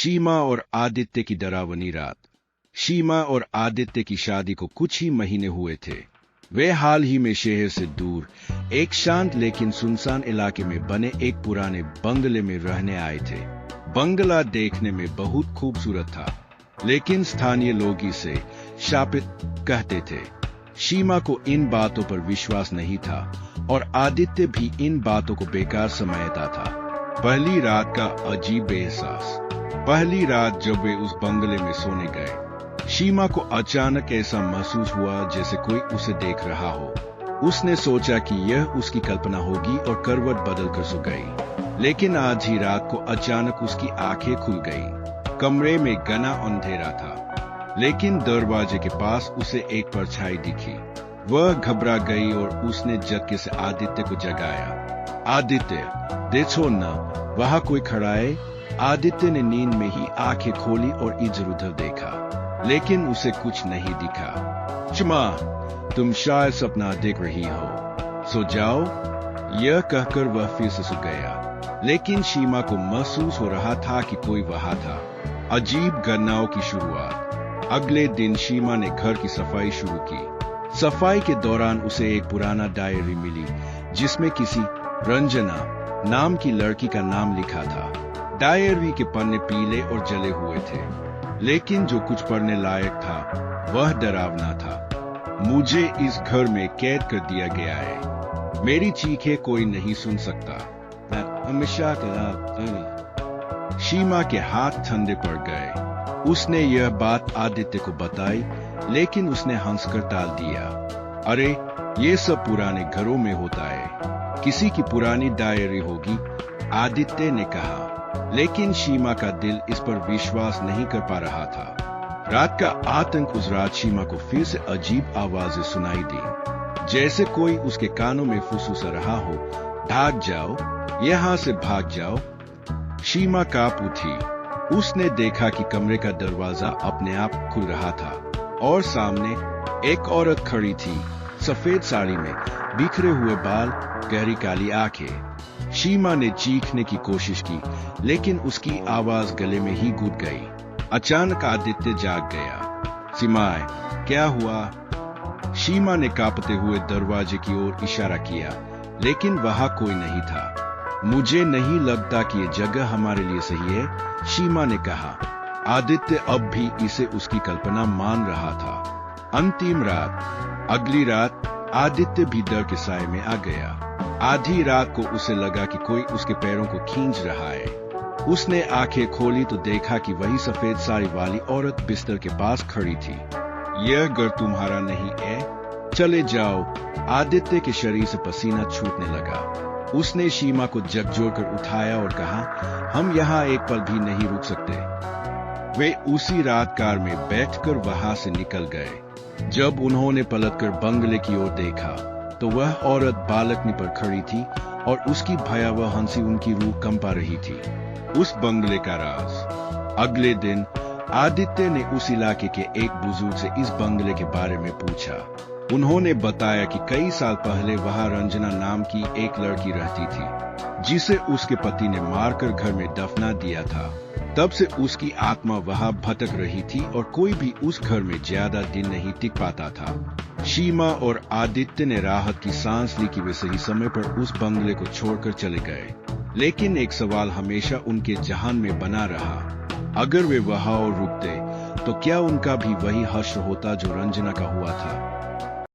शीमा और आदित्य की डरावनी रात। शीमा और आदित्य की शादी को कुछ ही महीने हुए थे। वे हाल ही में शहर से दूर एक शांत लेकिन सुनसान इलाके में बने एक पुराने बंगले में रहने आए थे। बंगला देखने में बहुत खूबसूरत था, लेकिन स्थानीय लोग इसे शापित कहते थे। शीमा को इन बातों पर विश्वास नहीं था और आदित्य भी इन बातों को बेकार समझता था। पहली रात का अजीब एहसास। पहली रात जब वे उस बंगले में सोने गए, शीमा को अचानक ऐसा महसूस हुआ जैसे कोई उसे देख रहा हो। उसने सोचा कि यह उसकी कल्पना होगी और करवट बदलकर सो गई। लेकिन आज ही रात को अचानक उसकी आंखें खुल गईं। कमरे में घना अंधेरा था, लेकिन दरवाजे के पास उसे एक परछाई दिखी। वह घबरा गई और उसने झटके से आदित्य को जगाया। आदित्य, देखो न, वहां कोई खड़ा है। आदित्य ने नींद में ही आंखें खोली और इधर उधर देखा, लेकिन उसे कुछ नहीं दिखा। शीमा, तुम शायद सपना देख रही हो, सो जाओ। यह कहकर वह फिर से सो गया, लेकिन शीमा को महसूस हो रहा था कि कोई वहां था। अजीब घटनाओं की शुरुआत। अगले दिन शीमा ने घर की सफाई शुरू की। सफाई के दौरान उसे एक पुराना डायरी मिली, जिसमें किसी रंजना नाम की लड़की का नाम लिखा था। डायरी के पन्ने पीले और जले हुए थे, लेकिन जो कुछ पढ़ने लायक था वह डरावना था। मुझे इस घर में कैद कर दिया गया है। मेरी चीखें कोई नहीं सुन सकता। हमेशा शीमा के हाथ ठंडे पड़ गए। उसने यह बात आदित्य को बताई, लेकिन उसने हंसकर टाल दिया। अरे, ये सब पुराने घरों में होता है, किसी की पुरानी डायरी होगी, आदित्य ने कहा। लेकिन शीमा का दिल इस पर विश्वास नहीं कर पा रहा था। रात का आतंक उस रात शीमा को फिर से अजीब आवाजें सुनाई दी, जैसे कोई उसके कानों में फुसफुसा रहा हो। भाग जाओ, यहाँ से भाग जाओ। शीमा कांप उठी। उसने देखा कि कमरे का दरवाजा अपने आप खुल रहा था और सामने एक औरत खड़ी थी, सफेद साड़ी में, बिखरे हुए बाल, गहरी काली आंखें। शीमा ने चीखने की कोशिश की, लेकिन उसकी आवाज गले में ही घुट गई। अचानक आदित्य जाग गया। सीमाए, क्या हुआ? शीमा ने कांपते हुए दरवाजे की ओर इशारा किया, लेकिन वहां कोई नहीं था। मुझे नहीं लगता कि यह जगह हमारे लिए सही है, शीमा ने कहा। आदित्य अब भी इसे उसकी कल्पना मान रहा था। अंतिम रात। अगली रात आदित्य भी डर के साए में आ गया। आधी रात को उसे लगा कि कोई उसके पैरों को खींच रहा है। उसने आंखें खोली तो देखा कि वही सफेद साड़ी वाली औरत बिस्तर के पास खड़ी थी। यह घर तुम्हारा नहीं है, चले जाओ। आदित्य के शरीर से पसीना छूटने लगा। उसने शीमा को झकझोर कर उठाया और कहा, हम यहाँ एक पल भी नहीं रुक सकते। वे उसी रात कार में बैठकर वहां से निकल गए। जब उन्होंने पलटकर बंगले की ओर देखा, तो वह औरत बालकनी पर खड़ी थी और उसकी भयावह हंसी उनकी रूह कंपा रही थी। उस बंगले का राज। अगले दिन आदित्य ने उस इलाके के एक बुजुर्ग से इस बंगले के बारे में पूछा। उन्होंने बताया कि कई साल पहले वहां रंजना नाम की एक लड़की रहती थी, जिसे उसके पति ने मारकर घर में दफना दिया था। तब से उसकी आत्मा वहां भटक रही थी और कोई भी उस घर में ज्यादा दिन नहीं टिक पाता था। शीमा और आदित्य ने राहत की सांस ली कि वे सही समय पर उस बंगले को छोड़कर चले गए। लेकिन एक सवाल हमेशा उनके जहन में बना रहा। अगर वे वहां और रुकते, तो क्या उनका भी वही हश्र होता जो रंजना का हुआ था?